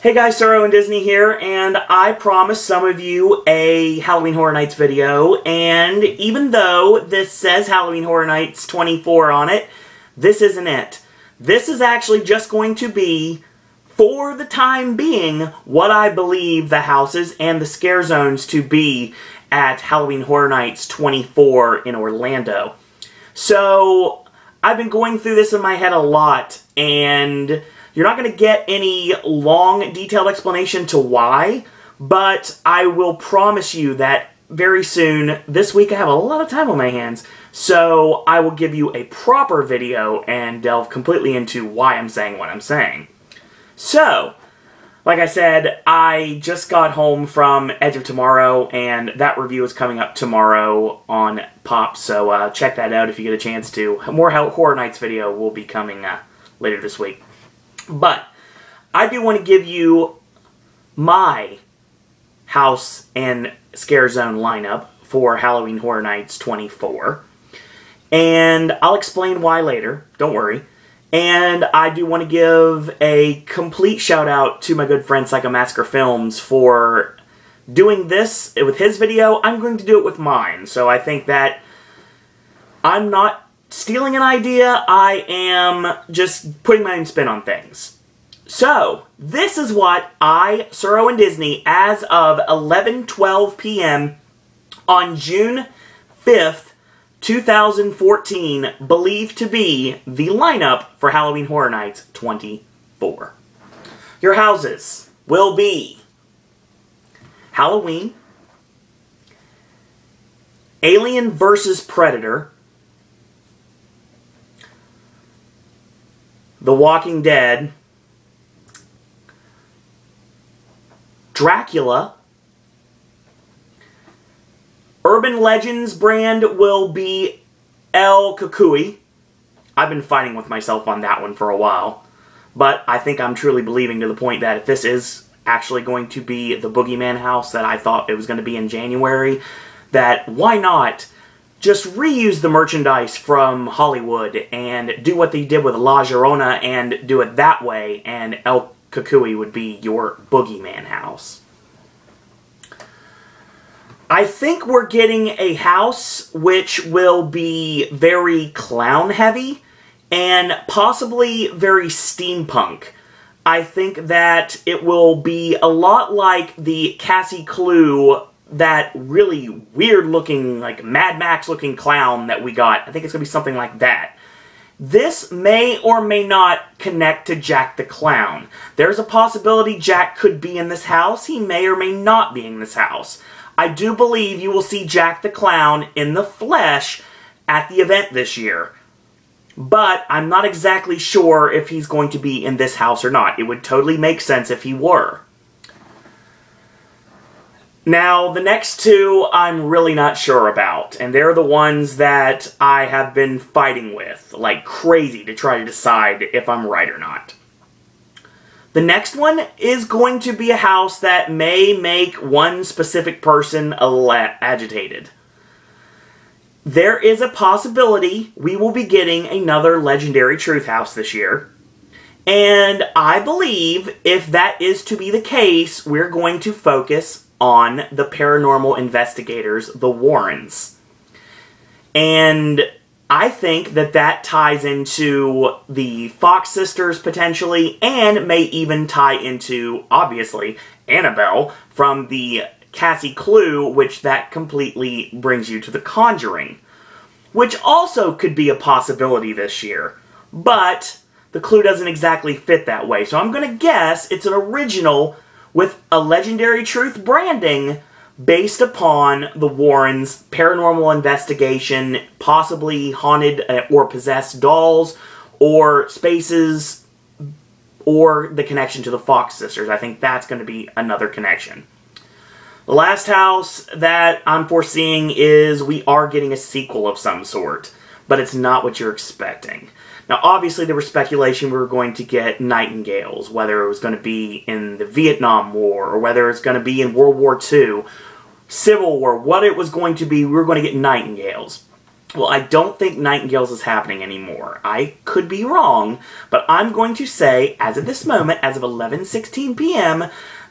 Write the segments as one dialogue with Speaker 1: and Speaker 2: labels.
Speaker 1: Hey guys, Scarezone Disney here, and I promised some of you a Halloween Horror Nights video, and even though this says Halloween Horror Nights 24 on it, this isn't it. This is actually just going to be, for the time being, what I believe the houses and the scare zones to be at Halloween Horror Nights 24 in Orlando. So, I've been going through this in my head a lot, and you're not going to get any long, detailed explanation to why, but I will promise you that very soon, this week I have a lot of time on my hands, so I will give you a proper video and delve completely into why I'm saying what I'm saying. So, like I said, I just got home from Edge of Tomorrow, and that review is coming up tomorrow on Pop, so check that out if you get a chance to. More Horror Nights video will be coming later this week. But I do want to give you my house and scare zone lineup for Halloween Horror Nights 24. And I'll explain why later, don't worry. And I do want to give a complete shout out to my good friend Psychomassacre Films for doing this with his video. I'm going to do it with mine. So I think that I'm not stealing an idea, I am just putting my own spin on things. So, this is what I, Scarezone Disney, as of 11:12 p.m. on June 5th, 2014, believe to be the lineup for Halloween Horror Nights 24. Your houses will be Halloween, Alien vs. Predator, The Walking Dead, Dracula, Urban Legends brand will be El Cucuy. I've been fighting with myself on that one for a while, but I think I'm truly believing to the point that if this is actually going to be the Boogeyman house that I thought it was going to be in January, that why not just reuse the merchandise from Hollywood and do what they did with La Llorona and do it that way, and El Cucuy would be your Boogeyman house. I think we're getting a house which will be very clown-heavy and possibly very steampunk. I think that it will be a lot like the Cassie Clue, that really weird-looking, like Mad Max-looking clown that we got. I think it's going to be something like that. This may or may not connect to Jack the Clown. There's a possibility Jack could be in this house. He may or may not be in this house. I do believe you will see Jack the Clown in the flesh at the event this year. But I'm not exactly sure if he's going to be in this house or not. It would totally make sense if he were. Now, the next two I'm really not sure about, and they're the ones that I have been fighting with like crazy to try to decide if I'm right or not. The next one is going to be a house that may make one specific person agitated. There is a possibility we will be getting another Legendary Truth house this year. And I believe if that is to be the case, we're going to focus on the paranormal investigators, the Warrens. And I think that that ties into the Fox sisters, potentially, and may even tie into, obviously, Annabelle from the Cassie Clue, which that completely brings you to The Conjuring, which also could be a possibility this year. But the Clue doesn't exactly fit that way, so I'm going to guess it's an original with a Legendary Truth branding based upon the Warrens' paranormal investigation, possibly haunted or possessed dolls, or spaces, or the connection to the Fox sisters. I think that's going to be another connection. The last house that I'm foreseeing is we are getting a sequel of some sort, but it's not what you're expecting. Now, obviously, there was speculation we were going to get Nightingales, whether it was going to be in the Vietnam War, or whether it's going to be in World War II, Civil War, what it was going to be, we were going to get Nightingales. Well, I don't think Nightingales is happening anymore. I could be wrong, but I'm going to say, as of this moment, as of 11:16 p.m.,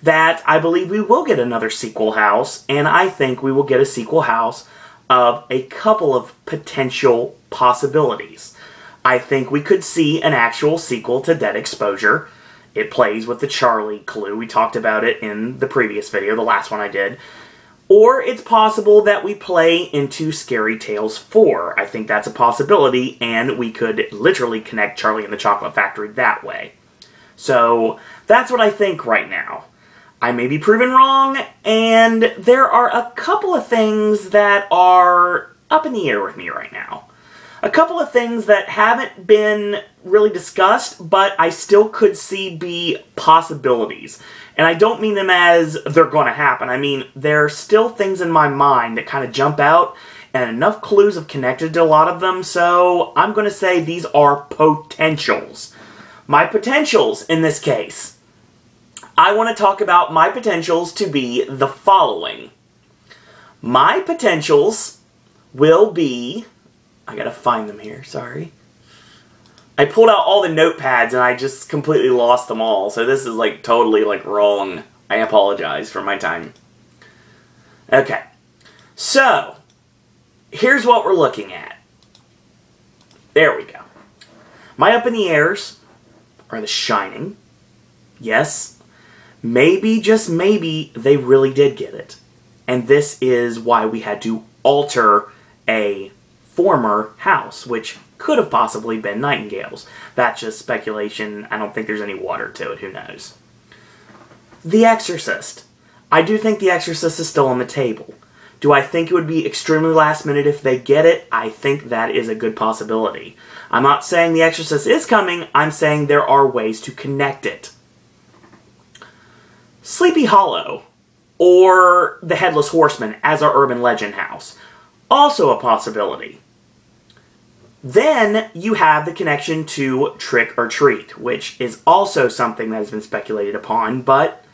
Speaker 1: that I believe we will get another sequel house, and I think we will get a sequel house of a couple of potential possibilities. I think we could see an actual sequel to Dead Exposure. It plays with the Charlie clue. We talked about it in the previous video, the last one I did. Or it's possible that we play into Scary Tales 4. I think that's a possibility, and we could literally connect Charlie and the Chocolate Factory that way. So, that's what I think right now. I may be proven wrong, and there are a couple of things that are up in the air with me right now. A couple of things that haven't been really discussed, but I still could see be possibilities. And I don't mean them as they're going to happen. I mean, there are still things in my mind that kind of jump out, and enough clues have connected to a lot of them, so I'm going to say these are potentials. My potentials in this case. I want to talk about my potentials to be the following. My potentials will be... I gotta find them here, sorry. I pulled out all the notepads and I just completely lost them all, so this is like totally like wrong. I apologize for my time. Okay, so here's what we're looking at. There we go. My up in the airs are The Shining. Yes, maybe, just maybe, they really did get it. And this is why we had to alter a former house, which could have possibly been Nightingales. That's just speculation. I don't think there's any water to it. Who knows? The Exorcist. I do think The Exorcist is still on the table. Do I think it would be extremely last minute if they get it? I think that is a good possibility. I'm not saying The Exorcist is coming. I'm saying there are ways to connect it. Sleepy Hollow, or the Headless Horseman as our urban legend house. Also a possibility. Then you have the connection to Trick or Treat, which is also something that has been speculated upon, but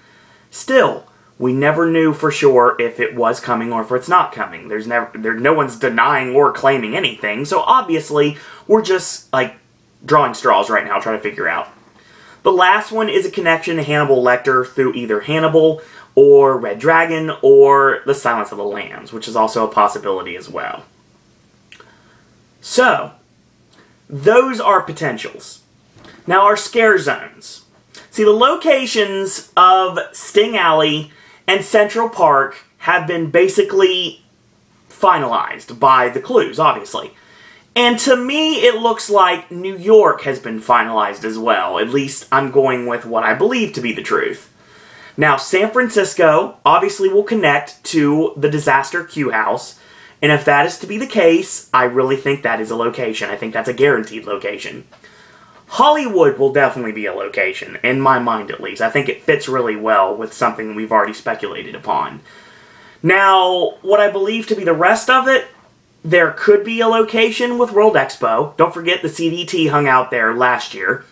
Speaker 1: still, we never knew for sure if it was coming or if it's not coming. No one's denying or claiming anything, so obviously we're just like drawing straws right now trying to figure out. The last one is a connection to Hannibal Lecter through either Hannibal or Red Dragon, or The Silence of the Lambs, which is also a possibility as well. So, those are potentials. Now our scare zones. See, the locations of Sting Alley and Central Park have been basically finalized by the clues, obviously. And to me, it looks like New York has been finalized as well. At least I'm going with what I believe to be the truth. Now, San Francisco obviously will connect to the Disaster Q House, and if that is to be the case, I really think that is a location. I think that's a guaranteed location. Hollywood will definitely be a location, in my mind at least. I think it fits really well with something we've already speculated upon. Now, what I believe to be the rest of it, there could be a location with World Expo. Don't forget the CDT hung out there last year.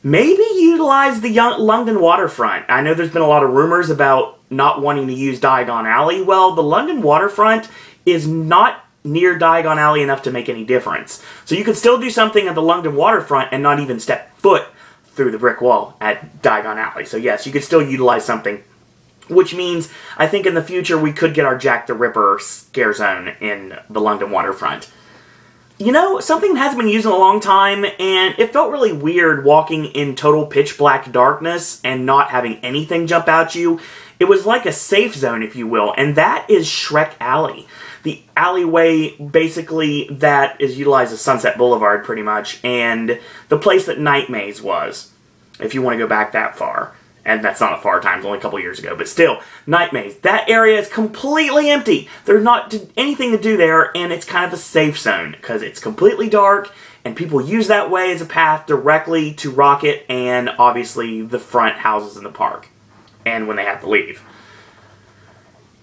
Speaker 1: Maybe utilize the London waterfront. I know there's been a lot of rumors about not wanting to use Diagon Alley. Well, the London waterfront is not near Diagon Alley enough to make any difference. So you could still do something at the London waterfront and not even step foot through the brick wall at Diagon Alley. So yes, you could still utilize something. Which means, I think in the future we could get our Jack the Ripper scare zone in the London waterfront. You know, something that hasn't been used in a long time, and it felt really weird walking in total pitch black darkness and not having anything jump out at you. It was like a safe zone, if you will, and that is Shrek Alley. The alleyway, basically, that is utilized as Sunset Boulevard, pretty much, and the place that Night Maze was, if you want to go back that far. And that's not a far time, it's only a couple years ago, but still, Night Maze. That area is completely empty. There's not anything to do there, and it's kind of a safe zone, because it's completely dark, and people use that way as a path directly to Rocket, and obviously the front houses in the park, and when they have to leave.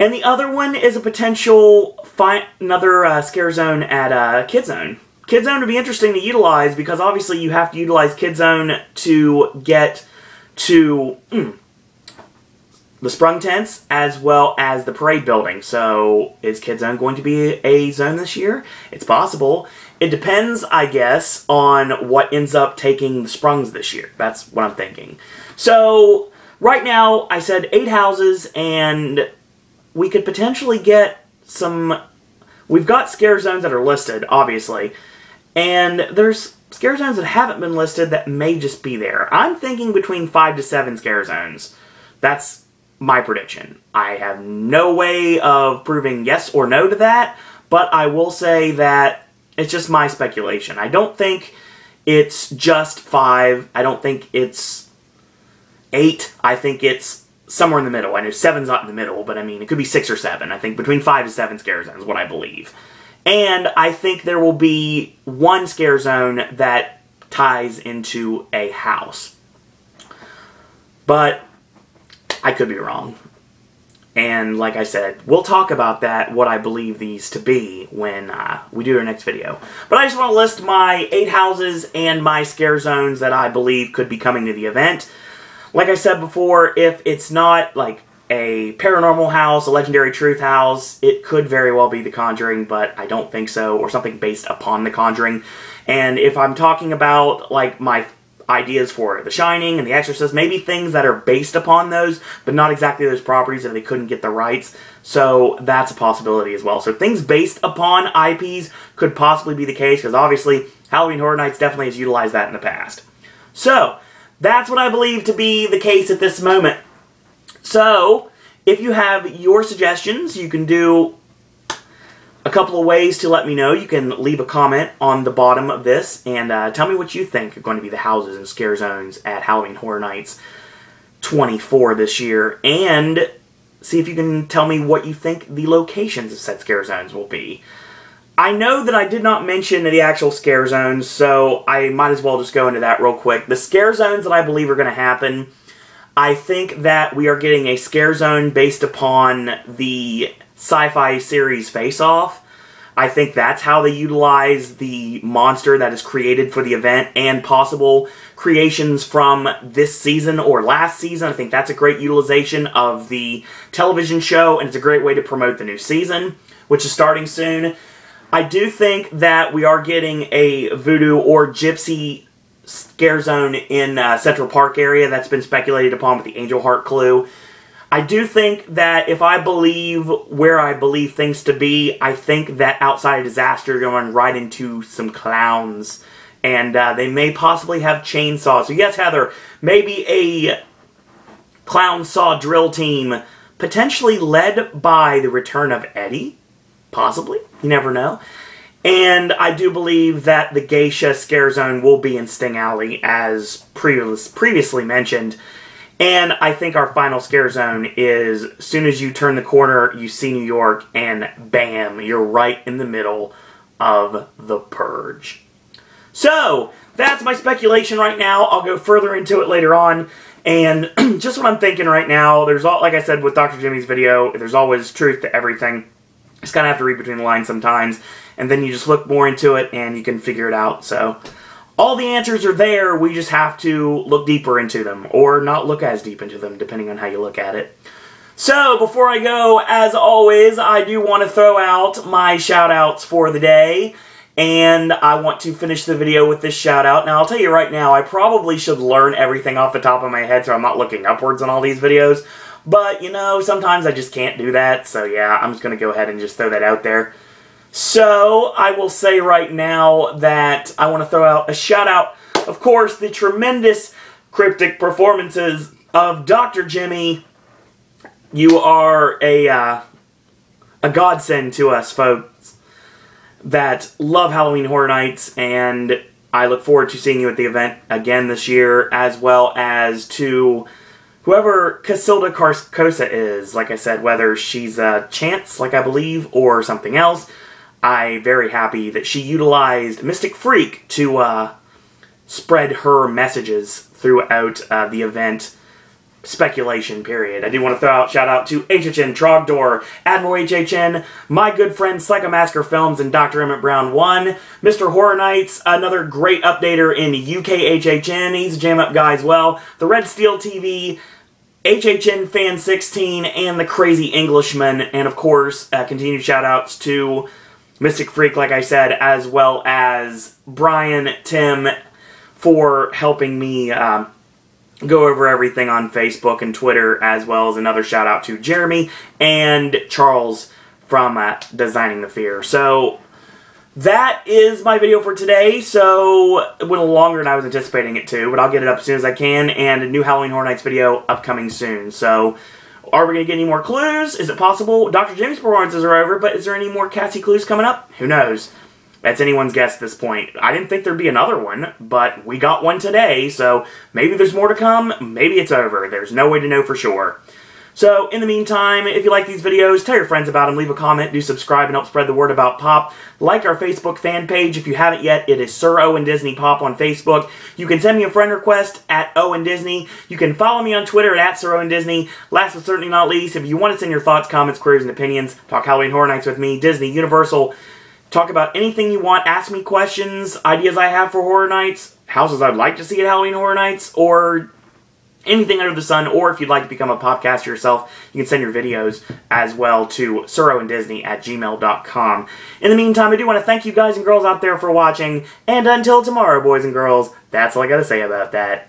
Speaker 1: And the other one is a potential, another scare zone at Kid Zone. Kid Zone would be interesting to utilize, because obviously you have to utilize Kid Zone to get to the sprung tents as well as the parade building. So is Kid Zone going to be a zone this year? It's possible. It depends, I guess, on what ends up taking the sprungs this year. That's what I'm thinking. So right now, I said 8 houses, and we could potentially get some... We've got scare zones that are listed, obviously, and there's scare zones that haven't been listed that may just be there. I'm thinking between 5 to 7 scare zones. That's my prediction. I have no way of proving yes or no to that, but I will say that it's just my speculation. I don't think it's just 5. I don't think it's 8. I think it's somewhere in the middle. I know 7's not in the middle, but I mean, it could be 6 or 7. I think between 5 to 7 scare zones is what I believe. And I think there will be 1 scare zone that ties into a house. But I could be wrong. And like I said, we'll talk about that, what I believe these to be, when we do our next video. But I just want to list my 8 houses and my scare zones that I believe could be coming to the event. Like I said before, if it's not like a paranormal house, a legendary truth house, it could very well be The Conjuring, but I don't think so, or something based upon The Conjuring. And if I'm talking about like my ideas for The Shining and The Exorcist, maybe things that are based upon those, but not exactly those properties if they couldn't get the rights. So that's a possibility as well. So things based upon IPs could possibly be the case, because obviously Halloween Horror Nights definitely has utilized that in the past. So that's what I believe to be the case at this moment. So if you have your suggestions, you can do a couple of ways to let me know. You can leave a comment on the bottom of this and tell me what you think are going to be the houses and scare zones at Halloween Horror Nights 24 this year, and see if you can tell me what you think the locations of said scare zones will be. I know that I did not mention the actual scare zones, so I might as well just go into that real quick. The scare zones that I believe are going to happen, I think that we are getting a scare zone based upon the sci-fi series Face Off. I think that's how they utilize the monster that is created for the event, and possible creations from this season or last season. I think that's a great utilization of the television show, and it's a great way to promote the new season, which is starting soon. I do think that we are getting a voodoo or gypsy scare zone in Central Park area. That's been speculated upon with the Angel Heart clue. I do think that if I believe where I believe things to be, I think that outside of disaster, you're going to run right into some clowns. And they may possibly have chainsaws. So yes, Heather, maybe a clown saw drill team, potentially led by the return of Eddie. Possibly. You never know. And I do believe that the Geisha Scare Zone will be in Sting Alley, as previously mentioned. And I think our final scare zone is, as soon as you turn the corner, you see New York, and bam, you're right in the middle of The Purge. So, that's my speculation right now. I'll go further into it later on. And just what I'm thinking right now, there's all, like I said with Dr. Jimmy's video, there's always truth to everything. Just kind of have to read between the lines sometimes. And then you just look more into it, and you can figure it out. So all the answers are there, we just have to look deeper into them, or not look as deep into them, depending on how you look at it. So, before I go, as always, I do want to throw out my shoutouts for the day, and I want to finish the video with this shoutout. Now, I'll tell you right now, I probably should learn everything off the top of my head so I'm not looking upwards on all these videos, but, you know, sometimes I just can't do that, so yeah, I'm just going to go ahead and just throw that out there. So, I will say right now that I want to throw out a shout-out, of course, the tremendous cryptic performances of Dr. Jimmy. You are a godsend to us, folks, that love Halloween Horror Nights, and I look forward to seeing you at the event again this year, as well as to whoever Casilda Carcosa is. Like I said, whether she's a Chance, like I believe, or something else, I'm very happy that she utilized Mystic Freak to spread her messages throughout the event speculation period. I do want to throw out shout out to HHN Trogdor, Admiral HHN, my good friend Psychomasker Films, and Dr. Emmett Brown 1, Mr. Horror Nights, another great updater in UK HHN, he's a jam-up guy as well, the Red Steel TV, HHN Fan 16 and the Crazy Englishman, and of course, continued shoutouts to Mystic Freak, like I said, as well as Brian, Tim, for helping me go over everything on Facebook and Twitter, as well as another shout out to Jeremy and Charles from Designing the Fear. So that is my video for today. So it went a little longer than I was anticipating it to, but I'll get it up as soon as I can, and a new Halloween Horror Nights video upcoming soon. So are we going to get any more clues? Is it possible? Dr. Jimmy's performances are over, but is there any more Cassie clues coming up? Who knows? That's anyone's guess at this point. I didn't think there'd be another one, but we got one today, so maybe there's more to come, maybe it's over. There's no way to know for sure. So, in the meantime, if you like these videos, tell your friends about them, leave a comment, do subscribe, and help spread the word about Pop. Like our Facebook fan page if you haven't yet. It is Sir Owen Disney Pop on Facebook. You can send me a friend request at Owen Disney. You can follow me on Twitter at Sir Owen Disney. Last but certainly not least, if you want to send your thoughts, comments, queries, and opinions, talk Halloween Horror Nights with me, Disney, Universal. Talk about anything you want, ask me questions, ideas I have for Horror Nights, houses I'd like to see at Halloween Horror Nights, or anything under the sun, or if you'd like to become a popcaster yourself, you can send your videos as well to sirowendisney@gmail.com. In the meantime, I do want to thank you guys and girls out there for watching, and until tomorrow, boys and girls, that's all I gotta say about that.